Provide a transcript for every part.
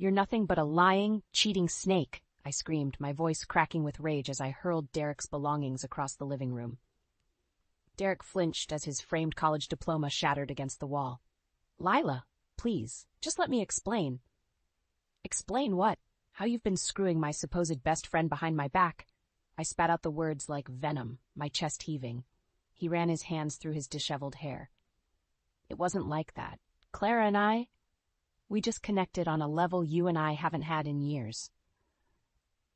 "You're nothing but a lying, cheating snake," I screamed, my voice cracking with rage as I hurled Derek's belongings across the living room. Derek flinched as his framed college diploma shattered against the wall. "Lila, please, just let me explain." "Explain what? How you've been screwing my supposed best friend behind my back?" I spat out the words like venom, my chest heaving. He ran his hands through his disheveled hair. "It wasn't like that. Clara and we just connected on a level you and I haven't had in years."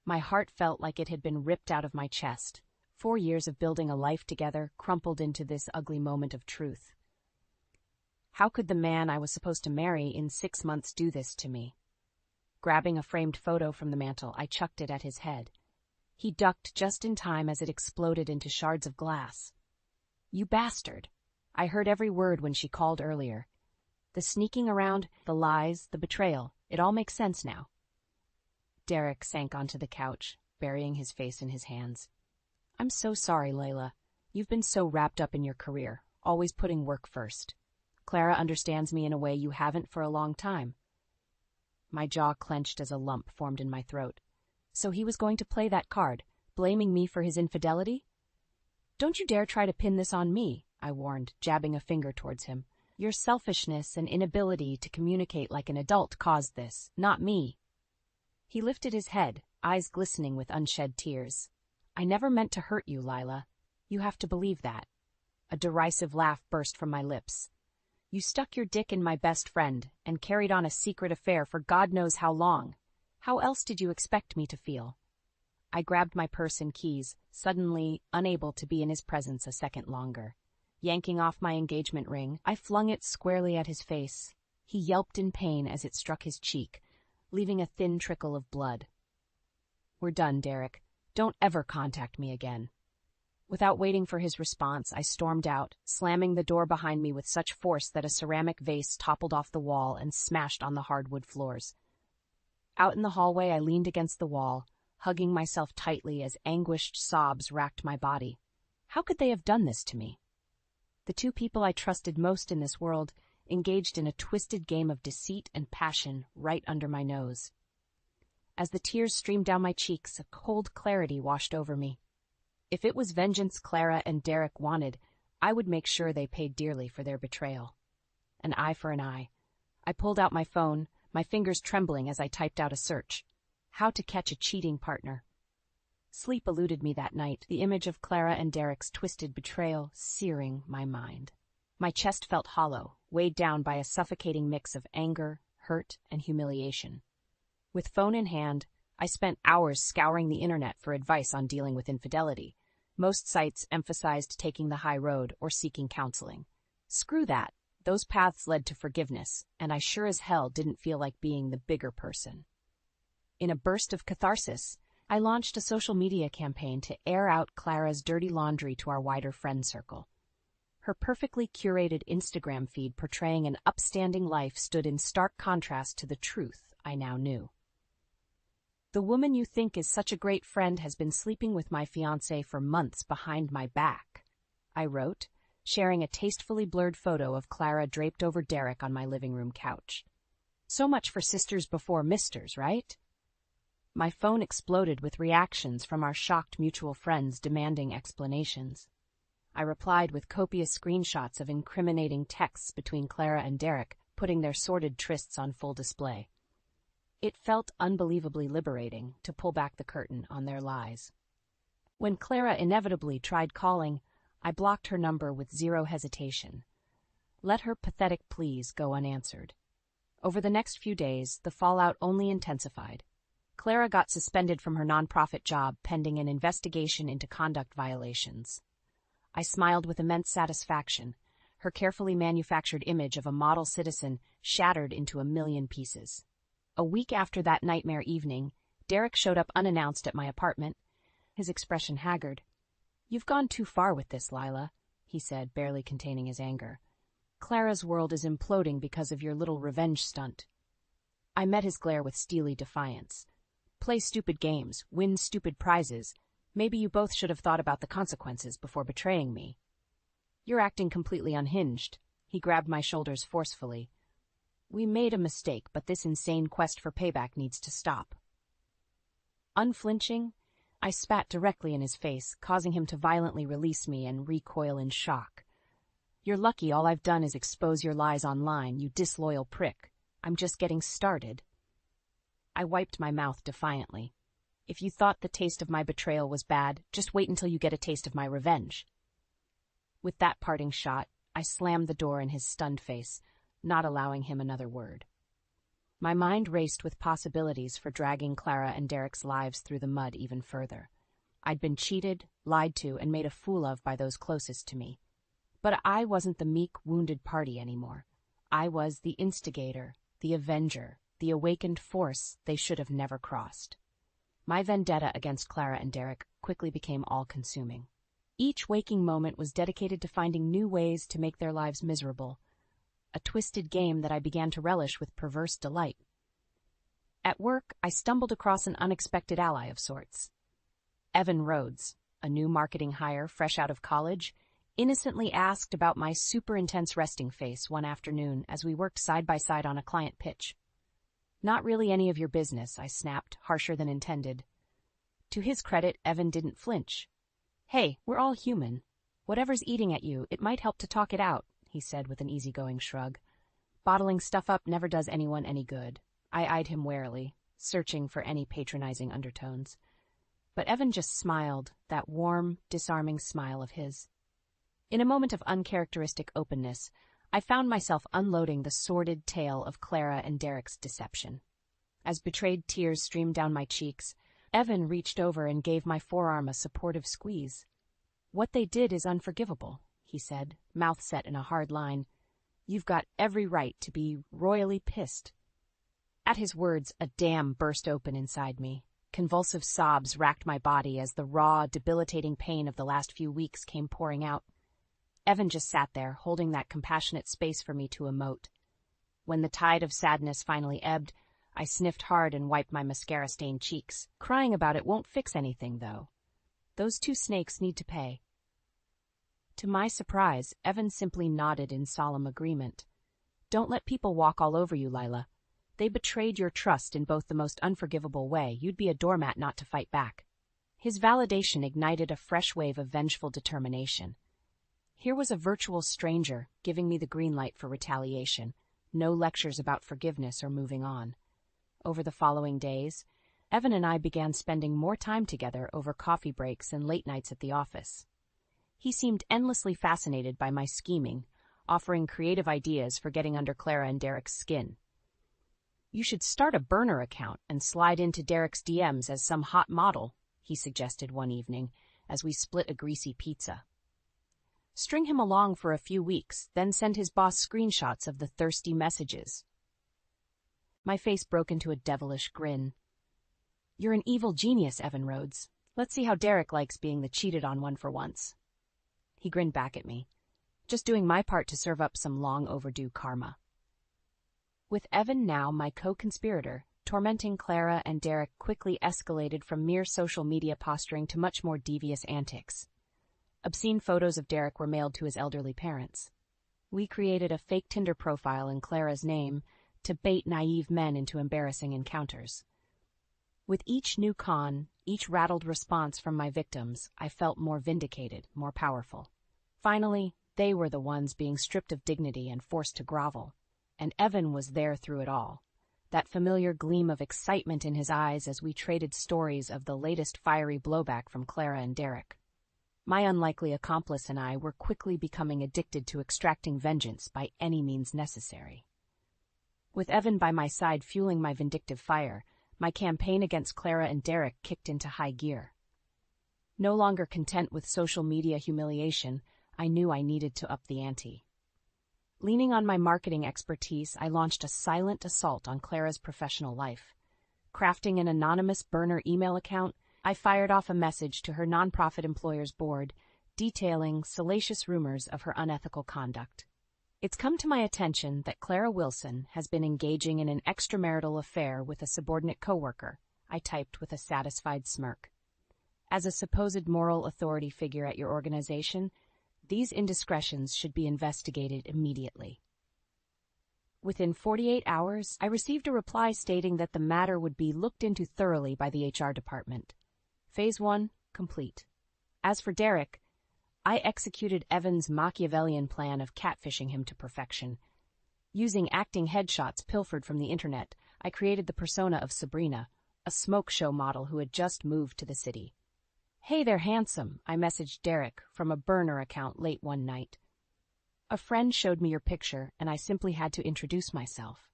My heart felt like it had been ripped out of my chest. 4 years of building a life together crumpled into this ugly moment of truth. How could the man I was supposed to marry in 6 months do this to me? Grabbing a framed photo from the mantel, I chucked it at his head. He ducked just in time as it exploded into shards of glass. "You bastard!" I heard every word when she called earlier. The sneaking around, the lies, the betrayal, it all makes sense now. Derek sank onto the couch, burying his face in his hands. "I'm so sorry, Layla. You've been so wrapped up in your career, always putting work first. Clara understands me in a way you haven't for a long time." My jaw clenched as a lump formed in my throat. So he was going to play that card, blaming me for his infidelity? "Don't you dare try to pin this on me," I warned, jabbing a finger towards him. "Your selfishness and inability to communicate like an adult caused this, not me." He lifted his head, eyes glistening with unshed tears. "I never meant to hurt you, Lila. You have to believe that." A derisive laugh burst from my lips. "You stuck your dick in my best friend and carried on a secret affair for God knows how long. How else did you expect me to feel?" I grabbed my purse and keys, suddenly unable to be in his presence a second longer. Yanking off my engagement ring, I flung it squarely at his face. He yelped in pain as it struck his cheek, leaving a thin trickle of blood. "We're done, Derek. Don't ever contact me again." Without waiting for his response, I stormed out, slamming the door behind me with such force that a ceramic vase toppled off the wall and smashed on the hardwood floors. Out in the hallway, I leaned against the wall, hugging myself tightly as anguished sobs racked my body. How could they have done this to me? The two people I trusted most in this world engaged in a twisted game of deceit and passion right under my nose. As the tears streamed down my cheeks, a cold clarity washed over me. If it was vengeance Clara and Derek wanted, I would make sure they paid dearly for their betrayal. An eye for an eye. I pulled out my phone, my fingers trembling as I typed out a search. How to catch a cheating partner. Sleep eluded me that night, the image of Clara and Derek's twisted betrayal searing my mind. My chest felt hollow, weighed down by a suffocating mix of anger, hurt, and humiliation. With phone in hand, I spent hours scouring the internet for advice on dealing with infidelity. Most sites emphasized taking the high road or seeking counseling. Screw that. Those paths led to forgiveness, and I sure as hell didn't feel like being the bigger person. In a burst of catharsis, I launched a social media campaign to air out Clara's dirty laundry to our wider friend circle. Her perfectly curated Instagram feed portraying an upstanding life stood in stark contrast to the truth I now knew. "The woman you think is such a great friend has been sleeping with my fiancé for months behind my back," I wrote, sharing a tastefully blurred photo of Clara draped over Derek on my living room couch. So much for sisters before misters, right? My phone exploded with reactions from our shocked mutual friends demanding explanations. I replied with copious screenshots of incriminating texts between Clara and Derek, putting their sordid trysts on full display. It felt unbelievably liberating to pull back the curtain on their lies. When Clara inevitably tried calling, I blocked her number with zero hesitation. Let her pathetic pleas go unanswered. Over the next few days, the fallout only intensified. Clara got suspended from her nonprofit job pending an investigation into conduct violations. I smiled with immense satisfaction, her carefully manufactured image of a model citizen shattered into a million pieces. A week after that nightmare evening, Derek showed up unannounced at my apartment, his expression haggard. "You've gone too far with this, Lila," he said, barely containing his anger. "Clara's world is imploding because of your little revenge stunt." I met his glare with steely defiance. "Play stupid games, win stupid prizes. Maybe you both should have thought about the consequences before betraying me." "You're acting completely unhinged." He grabbed my shoulders forcefully. We made a mistake, but this insane quest for payback needs to stop. Unflinching, I spat directly in his face, causing him to violently release me and recoil in shock. You're lucky all I've done is expose your lies online, you disloyal prick. I'm just getting started. I wiped my mouth defiantly. If you thought the taste of my betrayal was bad, just wait until you get a taste of my revenge. With that parting shot, I slammed the door in his stunned face, not allowing him another word. My mind raced with possibilities for dragging Clara and Derek's lives through the mud even further. I'd been cheated, lied to, and made a fool of by those closest to me. But I wasn't the meek, wounded party anymore. I was the instigator, the avenger, the awakened force they should have never crossed. My vendetta against Clara and Derek quickly became all-consuming. Each waking moment was dedicated to finding new ways to make their lives miserable, a twisted game that I began to relish with perverse delight. At work, I stumbled across an unexpected ally of sorts. Evan Rhodes, a new marketing hire fresh out of college, innocently asked about my super-intense resting face one afternoon as we worked side by side on a client pitch. Not really any of your business, I snapped, harsher than intended. To his credit, Evan didn't flinch. Hey, we're all human. Whatever's eating at you, it might help to talk it out, he said with an easygoing shrug. Bottling stuff up never does anyone any good. I eyed him warily, searching for any patronizing undertones. But Evan just smiled, that warm, disarming smile of his. In a moment of uncharacteristic openness, I found myself unloading the sordid tale of Clara and Derek's deception. As betrayed tears streamed down my cheeks, Evan reached over and gave my forearm a supportive squeeze. What they did is unforgivable, he said, mouth set in a hard line. You've got every right to be royally pissed. At his words, a dam burst open inside me. Convulsive sobs racked my body as the raw, debilitating pain of the last few weeks came pouring out. Evan just sat there, holding that compassionate space for me to emote. When the tide of sadness finally ebbed, I sniffed hard and wiped my mascara-stained cheeks. Crying about it won't fix anything, though. Those two snakes need to pay. To my surprise, Evan simply nodded in solemn agreement. Don't let people walk all over you, Lila. They betrayed your trust in both the most unforgivable way. You'd be a doormat not to fight back. His validation ignited a fresh wave of vengeful determination. Here was a virtual stranger giving me the green light for retaliation. No lectures about forgiveness or moving on. Over the following days, Evan and I began spending more time together over coffee breaks and late nights at the office. He seemed endlessly fascinated by my scheming, offering creative ideas for getting under Clara and Derek's skin. You should start a burner account and slide into Derek's DMs as some hot model, he suggested one evening as we split a greasy pizza. String him along for a few weeks, then send his boss screenshots of the thirsty messages. My face broke into a devilish grin. You're an evil genius, Evan Rhodes. Let's see how Derek likes being the cheated on one for once. He grinned back at me. Just doing my part to serve up some long overdue karma. With Evan now my co-conspirator, tormenting Clara and Derek quickly escalated from mere social media posturing to much more devious antics. Obscene photos of Derek were mailed to his elderly parents. We created a fake Tinder profile in Clara's name to bait naive men into embarrassing encounters. With each new con, each rattled response from my victims, I felt more vindicated, more powerful. Finally, they were the ones being stripped of dignity and forced to grovel. And Evan was there through it all. That familiar gleam of excitement in his eyes as we traded stories of the latest fiery blowback from Clara and Derek. My unlikely accomplice and I were quickly becoming addicted to extracting vengeance by any means necessary. With Evan by my side fueling my vindictive fire, my campaign against Clara and Derek kicked into high gear. No longer content with social media humiliation, I knew I needed to up the ante. Leaning on my marketing expertise, I launched a silent assault on Clara's professional life. Crafting an anonymous burner email account, I fired off a message to her nonprofit employer's board, detailing salacious rumors of her unethical conduct. It's come to my attention that Clara Wilson has been engaging in an extramarital affair with a subordinate coworker, I typed with a satisfied smirk. As a supposed moral authority figure at your organization, these indiscretions should be investigated immediately. Within 48 hours, I received a reply stating that the matter would be looked into thoroughly by the HR department. Phase 1, complete. As for Derek, I executed Evan's Machiavellian plan of catfishing him to perfection. Using acting headshots pilfered from the internet, I created the persona of Sabrina, a smoke show model who had just moved to the city. "Hey there, handsome," I messaged Derek from a burner account late one night. "A friend showed me your picture, and I simply had to introduce myself."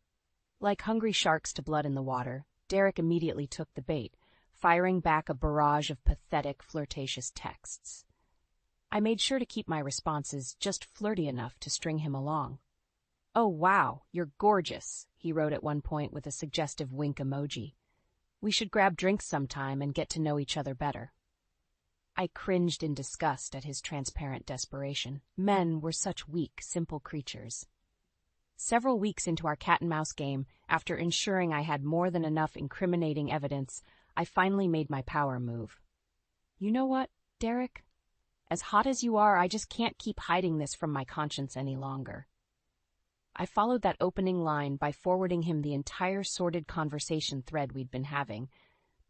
Like hungry sharks to blood in the water, Derek immediately took the bait, firing back a barrage of pathetic, flirtatious texts. I made sure to keep my responses just flirty enough to string him along. "Oh wow, you're gorgeous," he wrote at one point with a suggestive wink emoji. "We should grab drinks sometime and get to know each other better." I cringed in disgust at his transparent desperation. Men were such weak, simple creatures. Several weeks into our cat-and-mouse game, after ensuring I had more than enough incriminating evidence, I finally made my power move. "You know what, Derek? As hot as you are, I just can't keep hiding this from my conscience any longer." I followed that opening line by forwarding him the entire sordid conversation thread we'd been having,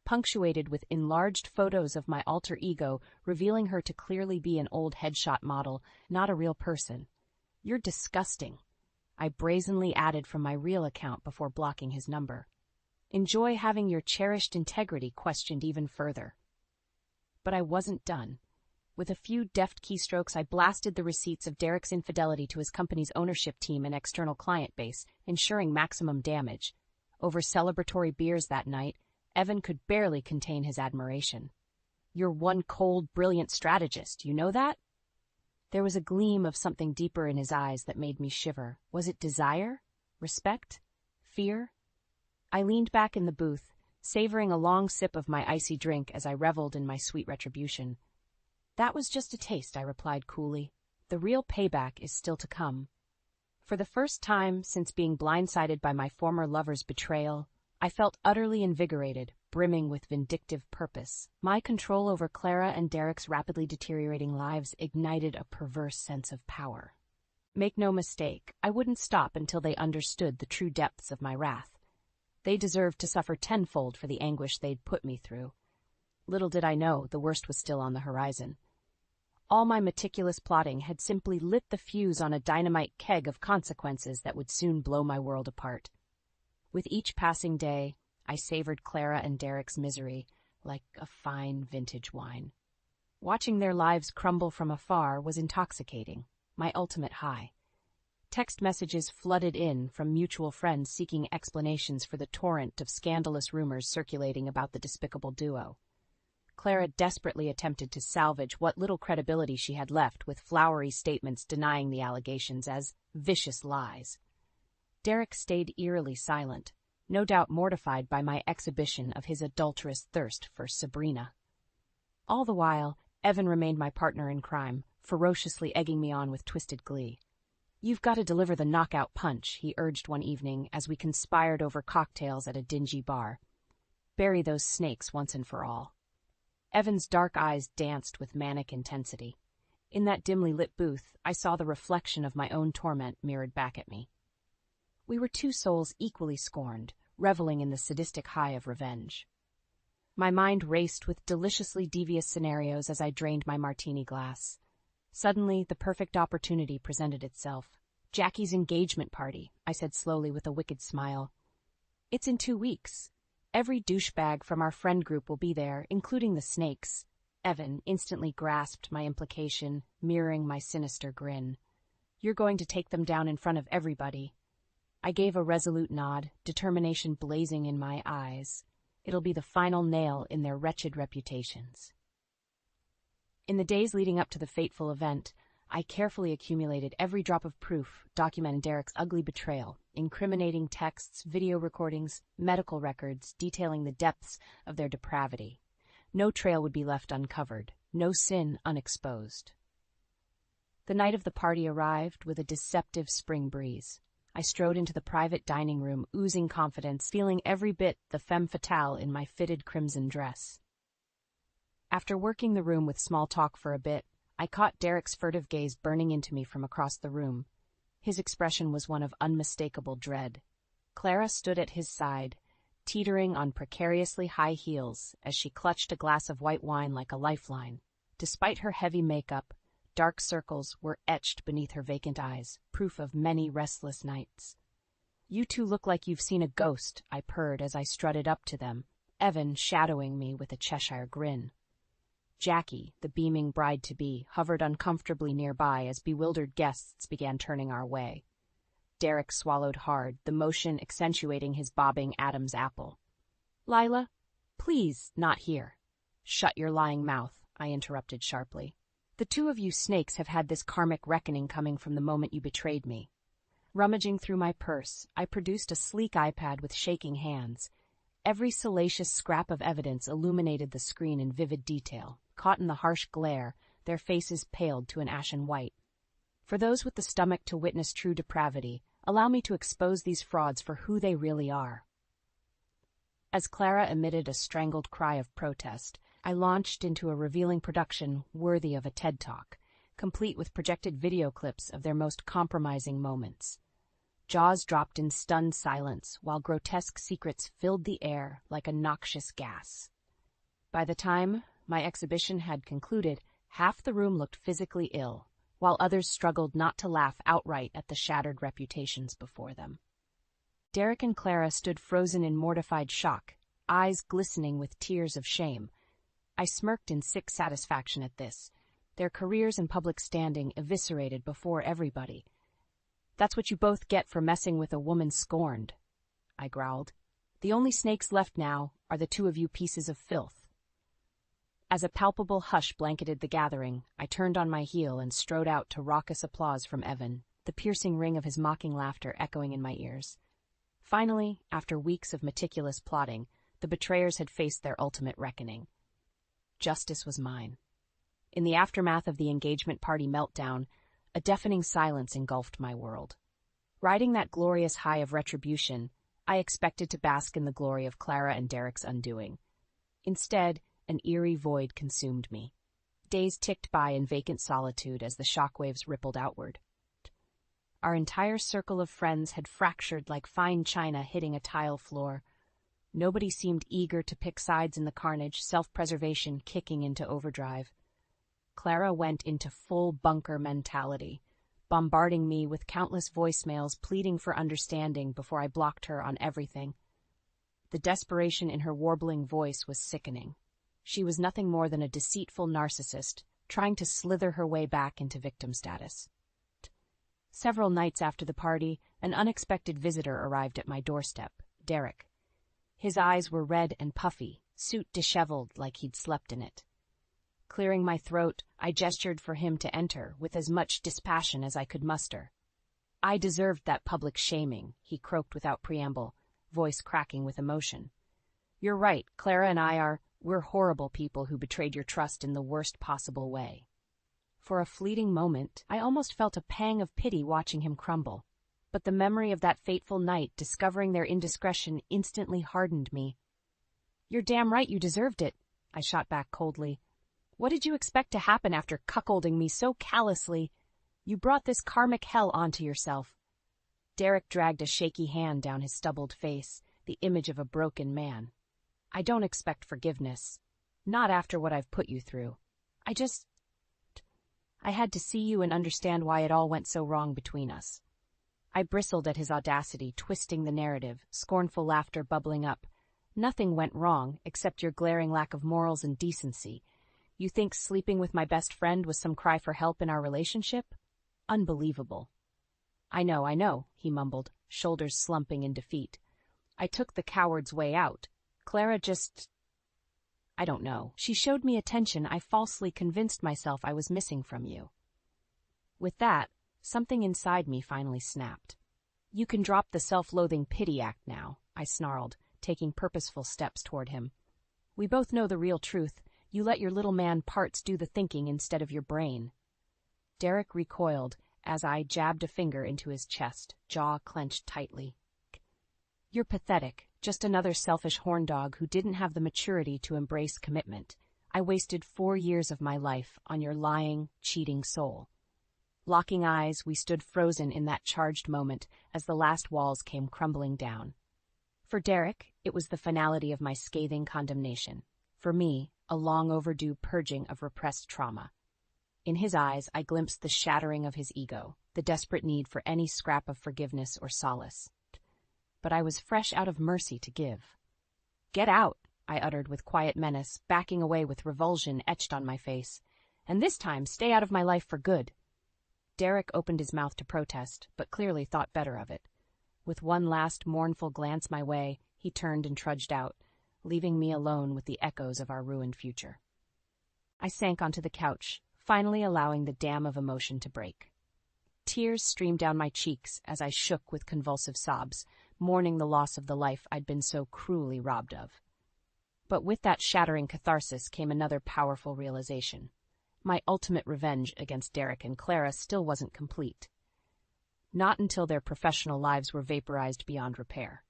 punctuated with enlarged photos of my alter ego, revealing her to clearly be an old headshot model, not a real person. "You're disgusting," I brazenly added from my real account before blocking his number. "Enjoy having your cherished integrity questioned even further." But I wasn't done. With a few deft keystrokes, I blasted the receipts of Derek's infidelity to his company's ownership team and external client base, ensuring maximum damage. Over celebratory beers that night, Evan could barely contain his admiration. "You're one cold, brilliant strategist, you know that?" There was a gleam of something deeper in his eyes that made me shiver. Was it desire? Respect? Fear? I leaned back in the booth, savoring a long sip of my icy drink as I reveled in my sweet retribution. "That was just a taste," I replied coolly. "The real payback is still to come." For the first time since being blindsided by my former lover's betrayal, I felt utterly invigorated, brimming with vindictive purpose. My control over Clara and Derek's rapidly deteriorating lives ignited a perverse sense of power. Make no mistake, I wouldn't stop until they understood the true depths of my wrath. They deserved to suffer tenfold for the anguish they'd put me through. Little did I know the worst was still on the horizon. All my meticulous plotting had simply lit the fuse on a dynamite keg of consequences that would soon blow my world apart. With each passing day, I savored Clara and Derek's misery like a fine vintage wine. Watching their lives crumble from afar was intoxicating, my ultimate high. Text messages flooded in from mutual friends seeking explanations for the torrent of scandalous rumors circulating about the despicable duo. Clara desperately attempted to salvage what little credibility she had left with flowery statements denying the allegations as vicious lies. Derek stayed eerily silent, no doubt mortified by my exhibition of his adulterous thirst for Sabrina. All the while, Evan remained my partner in crime, ferociously egging me on with twisted glee. "You've got to deliver the knockout punch," he urged one evening as we conspired over cocktails at a dingy bar. "Bury those snakes once and for all." Evan's dark eyes danced with manic intensity. In that dimly lit booth, I saw the reflection of my own torment mirrored back at me. We were two souls equally scorned, reveling in the sadistic high of revenge. My mind raced with deliciously devious scenarios as I drained my martini glass. Suddenly, the perfect opportunity presented itself. "Jackie's engagement party," I said slowly with a wicked smile. "It's in 2 weeks. Every douchebag from our friend group will be there, including the snakes." Evan instantly grasped my implication, mirroring my sinister grin. "You're going to take them down in front of everybody." I gave a resolute nod, determination blazing in my eyes. It'll be the final nail in their wretched reputations. In the days leading up to the fateful event, I carefully accumulated every drop of proof documenting Derek's ugly betrayal, incriminating texts, video recordings, medical records detailing the depths of their depravity. No trail would be left uncovered, no sin unexposed. The night of the party arrived with a deceptive spring breeze. I strode into the private dining room, oozing confidence, feeling every bit the femme fatale in my fitted crimson dress. After working the room with small talk for a bit, I caught Derek's furtive gaze burning into me from across the room. His expression was one of unmistakable dread. Clara stood at his side, teetering on precariously high heels as she clutched a glass of white wine like a lifeline. Despite her heavy makeup, dark circles were etched beneath her vacant eyes, proof of many restless nights. "You two look like you've seen a ghost," I purred as I strutted up to them, Evan shadowing me with a Cheshire grin. Jackie, the beaming bride-to-be, hovered uncomfortably nearby as bewildered guests began turning our way. Derek swallowed hard, the motion accentuating his bobbing Adam's apple. "Lila, please, not here." "Shut your lying mouth," I interrupted sharply. "The two of you snakes have had this karmic reckoning coming from the moment you betrayed me." Rummaging through my purse, I produced a sleek iPad with shaking hands. Every salacious scrap of evidence illuminated the screen in vivid detail. Caught in the harsh glare, their faces paled to an ashen white. For those with the stomach to witness true depravity, allow me to expose these frauds for who they really are. As Clara emitted a strangled cry of protest, I launched into a revealing production worthy of a TED Talk, complete with projected video clips of their most compromising moments. Jaws dropped in stunned silence, while grotesque secrets filled the air like a noxious gas. By the time my exhibition had concluded, half the room looked physically ill, while others struggled not to laugh outright at the shattered reputations before them. Derek and Clara stood frozen in mortified shock, eyes glistening with tears of shame. I smirked in sick satisfaction at this, their careers and public standing eviscerated before everybody. "That's what you both get for messing with a woman scorned," I growled. "The only snakes left now are the two of you pieces of filth." As a palpable hush blanketed the gathering, I turned on my heel and strode out to raucous applause from Evan, the piercing ring of his mocking laughter echoing in my ears. Finally, after weeks of meticulous plotting, the betrayers had faced their ultimate reckoning. Justice was mine. In the aftermath of the engagement party meltdown, a deafening silence engulfed my world. Riding that glorious high of retribution, I expected to bask in the glory of Clara and Derek's undoing. Instead, an eerie void consumed me. Days ticked by in vacant solitude as the shockwaves rippled outward. Our entire circle of friends had fractured like fine china hitting a tile floor. Nobody seemed eager to pick sides in the carnage, self-preservation kicking into overdrive. Clara went into full bunker mentality, bombarding me with countless voicemails pleading for understanding before I blocked her on everything. The desperation in her warbling voice was sickening. She was nothing more than a deceitful narcissist, trying to slither her way back into victim status. Several nights after the party, an unexpected visitor arrived at my doorstep, Derek. His eyes were red and puffy, suit disheveled like he'd slept in it. Clearing my throat, I gestured for him to enter with as much dispassion as I could muster. "I deserved that public shaming," he croaked without preamble, voice cracking with emotion. "You're right, Clara and we're horrible people who betrayed your trust in the worst possible way." For a fleeting moment, I almost felt a pang of pity watching him crumble. But the memory of that fateful night discovering their indiscretion instantly hardened me. "You're damn right you deserved it," I shot back coldly. "What did you expect to happen after cuckolding me so callously? You brought this karmic hell onto yourself." Derek dragged a shaky hand down his stubbled face, the image of a broken man. "I don't expect forgiveness. Not after what I've put you through. I had to see you and understand why it all went so wrong between us." I bristled at his audacity, twisting the narrative, scornful laughter bubbling up. "Nothing went wrong, except your glaring lack of morals and decency. You think sleeping with my best friend was some cry for help in our relationship? Unbelievable." I know," he mumbled, shoulders slumping in defeat. "I took the coward's way out. Clara I don't know. She showed me attention I falsely convinced myself I was missing from you." With that, something inside me finally snapped. "You can drop the self-loathing pity act now," I snarled, taking purposeful steps toward him. "We both know the real truth. You let your little man parts do the thinking instead of your brain." Derek recoiled as I jabbed a finger into his chest, jaw clenched tightly. "You're pathetic. Just another selfish horn dog who didn't have the maturity to embrace commitment. I wasted 4 years of my life on your lying, cheating soul." Locking eyes, we stood frozen in that charged moment as the last walls came crumbling down. For Derek, it was the finality of my scathing condemnation. For me, a long-overdue purging of repressed trauma. In his eyes, I glimpsed the shattering of his ego, the desperate need for any scrap of forgiveness or solace. But I was fresh out of mercy to give. "Get out," I uttered with quiet menace, backing away with revulsion etched on my face. "And this time, stay out of my life for good." Derek opened his mouth to protest, but clearly thought better of it. With one last mournful glance my way, he turned and trudged out, leaving me alone with the echoes of our ruined future. I sank onto the couch, finally allowing the dam of emotion to break. Tears streamed down my cheeks as I shook with convulsive sobs, mourning the loss of the life I'd been so cruelly robbed of. But with that shattering catharsis came another powerful realization. My ultimate revenge against Derek and Clara still wasn't complete. Not until their professional lives were vaporized beyond repair.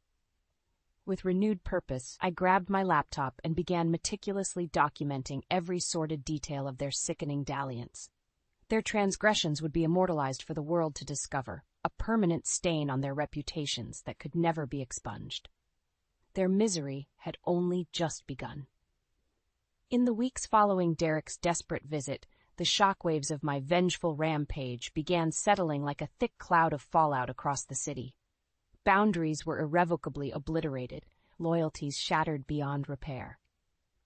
With renewed purpose, I grabbed my laptop and began meticulously documenting every sordid detail of their sickening dalliance. Their transgressions would be immortalized for the world to discover, a permanent stain on their reputations that could never be expunged. Their misery had only just begun. In the weeks following Derek's desperate visit, the shockwaves of my vengeful rampage began settling like a thick cloud of fallout across the city. Boundaries were irrevocably obliterated, loyalties shattered beyond repair.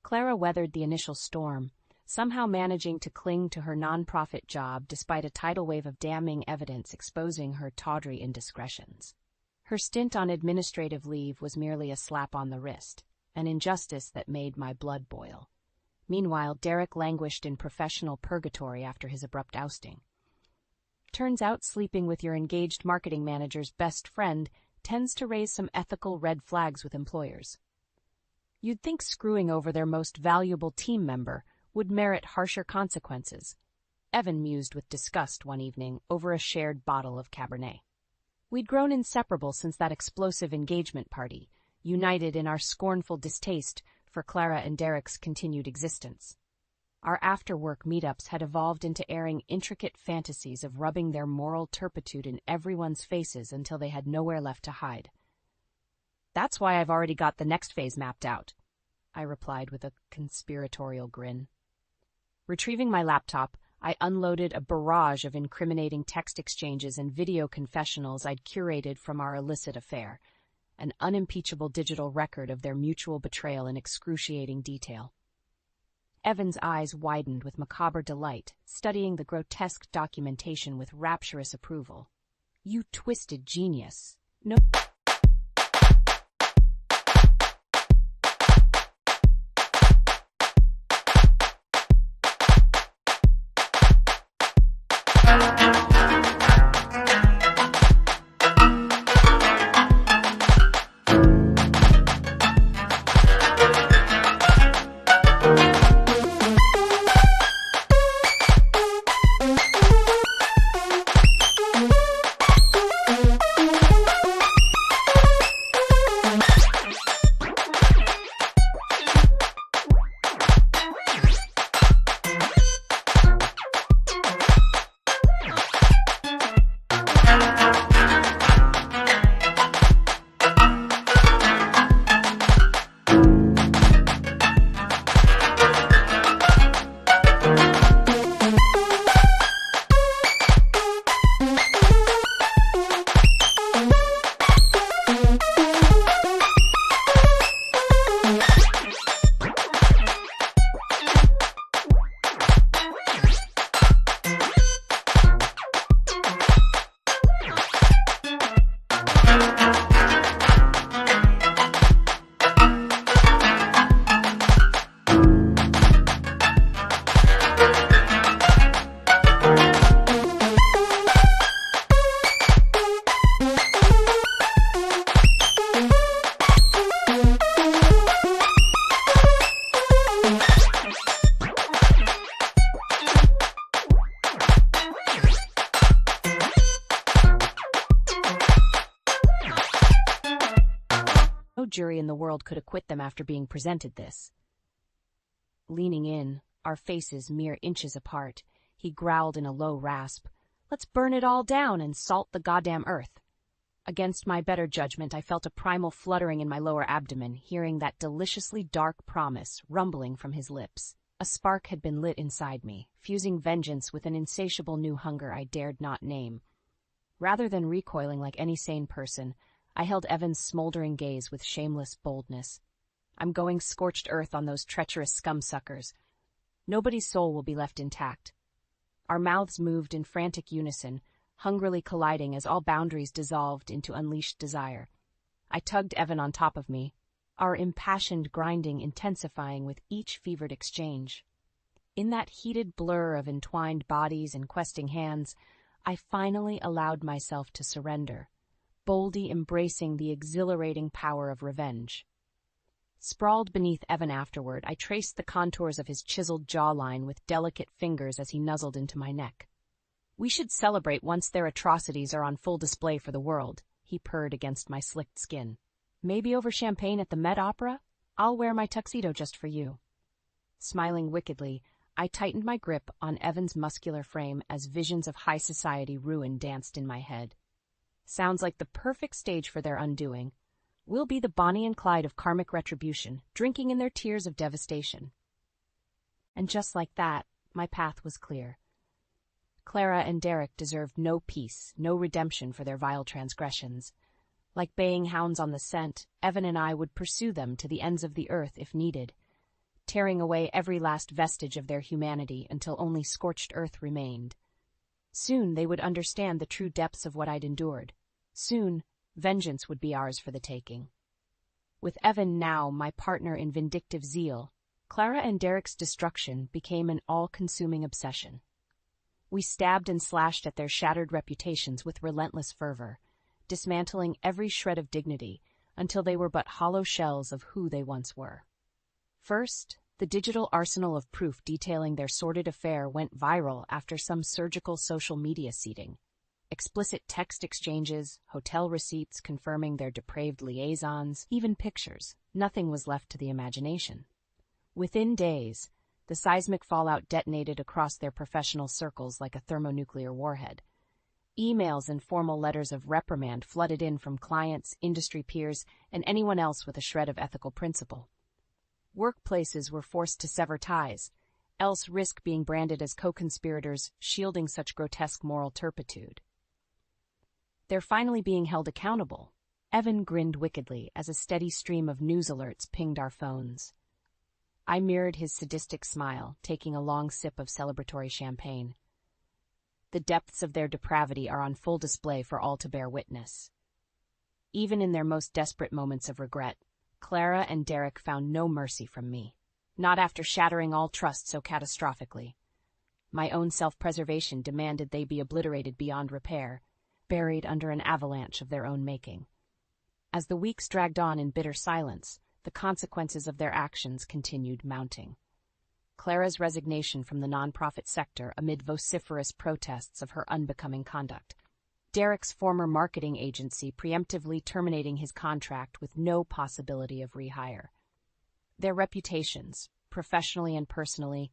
Clara weathered the initial storm, somehow managing to cling to her nonprofit job despite a tidal wave of damning evidence exposing her tawdry indiscretions. Her stint on administrative leave was merely a slap on the wrist, an injustice that made my blood boil. Meanwhile, Derek languished in professional purgatory after his abrupt ousting. Turns out sleeping with your engaged marketing manager's best friend tends to raise some ethical red flags with employers. You'd think screwing over their most valuable team member would merit harsher consequences, Evan mused with disgust one evening over a shared bottle of Cabernet. We'd grown inseparable since that explosive engagement party, united in our scornful distaste for Clara and Derek's continued existence. Our after-work meetups had evolved into airing intricate fantasies of rubbing their moral turpitude in everyone's faces until they had nowhere left to hide. "That's why I've already got the next phase mapped out," I replied with a conspiratorial grin. Retrieving my laptop, I unloaded a barrage of incriminating text exchanges and video confessionals I'd curated from our illicit affair, an unimpeachable digital record of their mutual betrayal in excruciating detail. Evan's eyes widened with macabre delight, studying the grotesque documentation with rapturous approval. "You twisted genius. No..." No jury in the world could acquit them after being presented this. Leaning in, our faces mere inches apart, he growled in a low rasp, Let's burn it all down and salt the goddamn earth. Against my better judgment, I felt a primal fluttering in my lower abdomen, hearing that deliciously dark promise rumbling from his lips. A spark had been lit inside me, fusing vengeance with an insatiable new hunger I dared not name. Rather than recoiling like any sane person, I held Evan's smoldering gaze with shameless boldness. I'm going scorched earth on those treacherous scum-suckers. Nobody's soul will be left intact. Our mouths moved in frantic unison, hungrily colliding as all boundaries dissolved into unleashed desire. I tugged Evan on top of me, our impassioned grinding intensifying with each fevered exchange. In that heated blur of entwined bodies and questing hands, I finally allowed myself to surrender, boldly embracing the exhilarating power of revenge. Sprawled beneath Evan afterward, I traced the contours of his chiseled jawline with delicate fingers as he nuzzled into my neck. We should celebrate once their atrocities are on full display for the world, he purred against my slicked skin. Maybe over champagne at the Met Opera? I'll wear my tuxedo just for you. Smiling wickedly, I tightened my grip on Evan's muscular frame as visions of high society ruin danced in my head. Sounds like the perfect stage for their undoing. We'll be the Bonnie and Clyde of karmic retribution, drinking in their tears of devastation. And just like that, my path was clear. Clara and Derek deserved no peace, no redemption for their vile transgressions. Like baying hounds on the scent, Evan and I would pursue them to the ends of the earth if needed, tearing away every last vestige of their humanity until only scorched earth remained. Soon they would understand the true depths of what I'd endured. Soon, vengeance would be ours for the taking. With Evan now my partner in vindictive zeal, Clara and Derek's destruction became an all-consuming obsession. We stabbed and slashed at their shattered reputations with relentless fervor, dismantling every shred of dignity until they were but hollow shells of who they once were. First, the digital arsenal of proof detailing their sordid affair went viral after some surgical social media seeding. Explicit text exchanges, hotel receipts confirming their depraved liaisons, even pictures. Nothing was left to the imagination. Within days, the seismic fallout detonated across their professional circles like a thermonuclear warhead. Emails and formal letters of reprimand flooded in from clients, industry peers, and anyone else with a shred of ethical principle. Workplaces were forced to sever ties, else risk being branded as co-conspirators, shielding such grotesque moral turpitude. They're finally being held accountable. Evan grinned wickedly as a steady stream of news alerts pinged our phones. I mirrored his sadistic smile, taking a long sip of celebratory champagne. The depths of their depravity are on full display for all to bear witness. Even in their most desperate moments of regret, Clara and Derek found no mercy from me, not after shattering all trust so catastrophically. My own self-preservation demanded they be obliterated beyond repair, buried under an avalanche of their own making. As the weeks dragged on in bitter silence, the consequences of their actions continued mounting. Clara's resignation from the nonprofit sector amid vociferous protests of her unbecoming conduct. Derek's former marketing agency preemptively terminating his contract with no possibility of rehire. Their reputations, professionally and personally,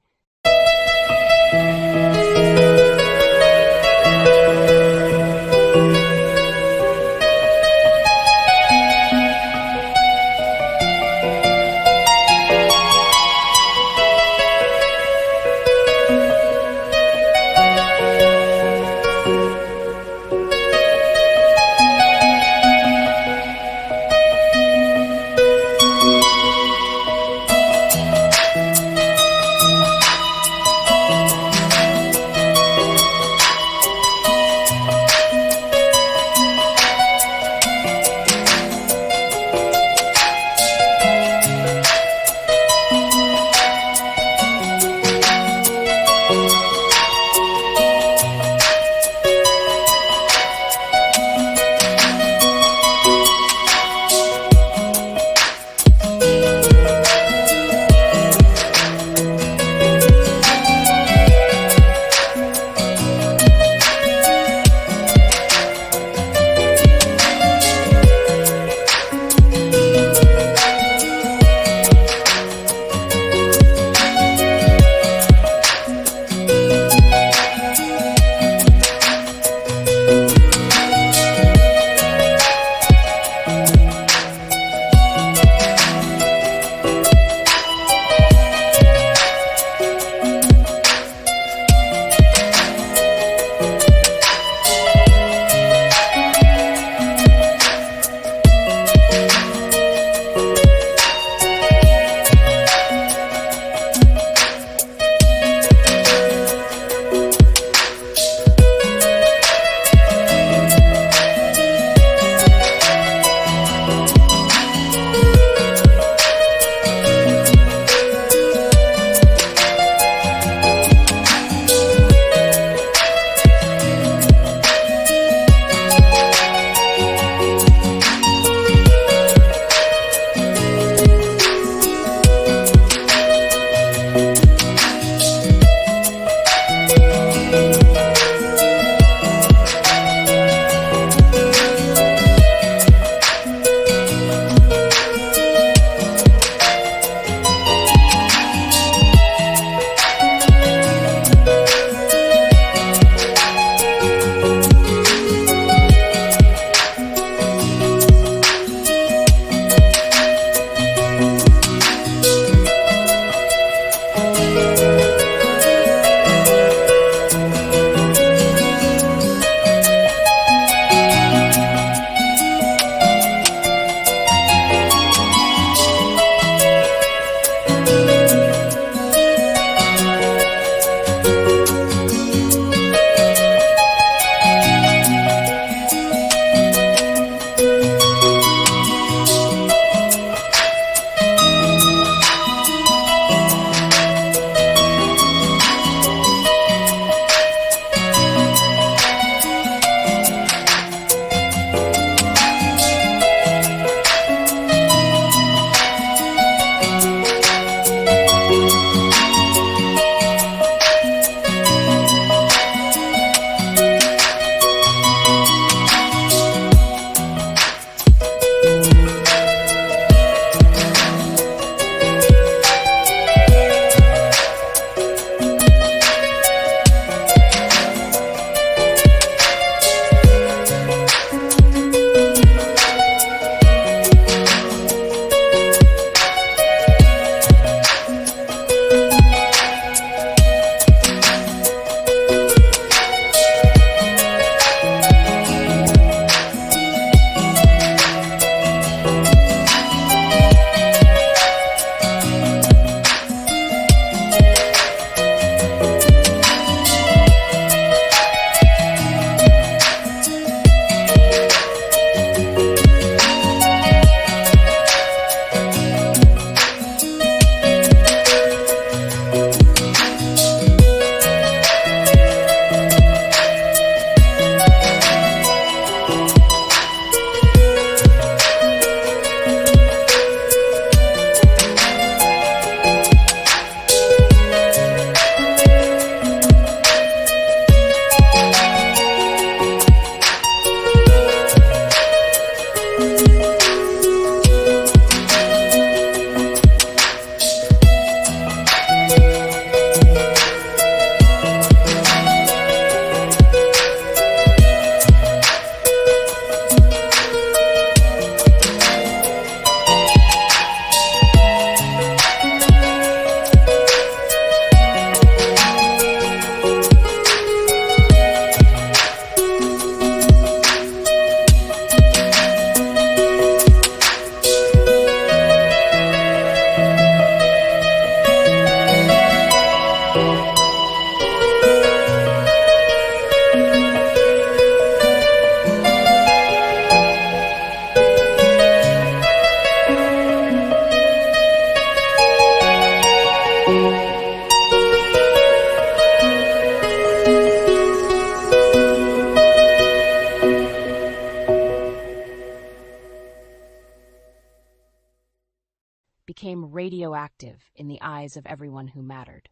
radioactive in the eyes of everyone who mattered.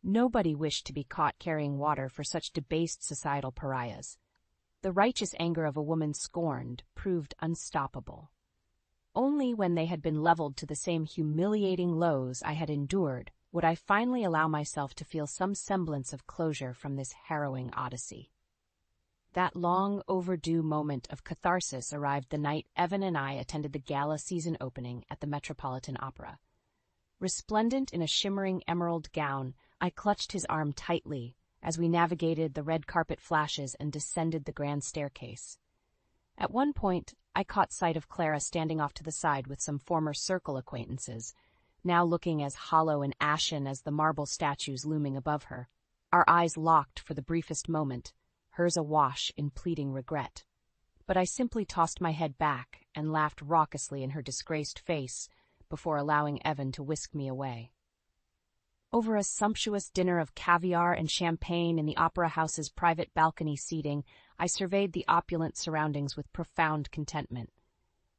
Nobody wished to be caught carrying water for such debased societal pariahs. The righteous anger of a woman scorned proved unstoppable. Only when they had been leveled to the same humiliating lows I had endured would I finally allow myself to feel some semblance of closure from this harrowing odyssey. That long overdue moment of catharsis arrived the night Evan and I attended the gala season opening at the Metropolitan Opera. Resplendent in a shimmering emerald gown, I clutched his arm tightly as we navigated the red carpet flashes and descended the grand staircase. At one point, I caught sight of Clara standing off to the side with some former circle acquaintances, now looking as hollow and ashen as the marble statues looming above her. Our eyes locked for the briefest moment, hers awash in pleading regret. But I simply tossed my head back and laughed raucously in her disgraced face before allowing Evan to whisk me away. Over a sumptuous dinner of caviar and champagne in the opera house's private balcony seating, I surveyed the opulent surroundings with profound contentment.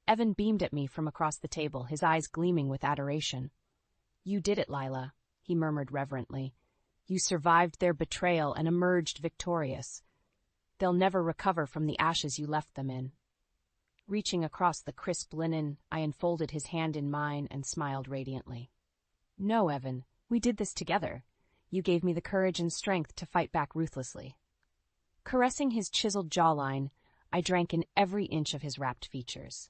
Evan beamed at me from across the table, his eyes gleaming with adoration. "You did it, Lila," he murmured reverently. "You survived their betrayal and emerged victorious. They'll never recover from the ashes you left them in." Reaching across the crisp linen, I enfolded his hand in mine and smiled radiantly. "No, Evan. We did this together. You gave me the courage and strength to fight back ruthlessly." Caressing his chiseled jawline, I drank in every inch of his rapt features.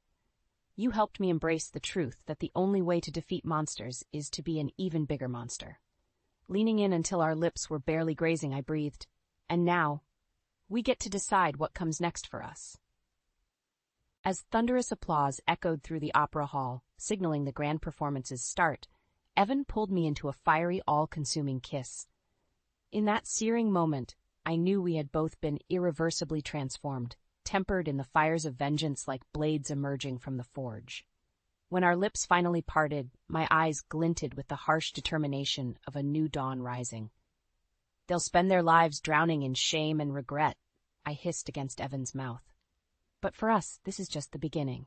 "You helped me embrace the truth that the only way to defeat monsters is to be an even bigger monster." Leaning in until our lips were barely grazing, I breathed, "And now, we get to decide what comes next for us." As thunderous applause echoed through the opera hall, signaling the grand performance's start, Evan pulled me into a fiery, all-consuming kiss. In that searing moment, I knew we had both been irreversibly transformed, tempered in the fires of vengeance like blades emerging from the forge. When our lips finally parted, my eyes glinted with the harsh determination of a new dawn rising. "They'll spend their lives drowning in shame and regret," I hissed against Evan's mouth. "But for us, this is just the beginning."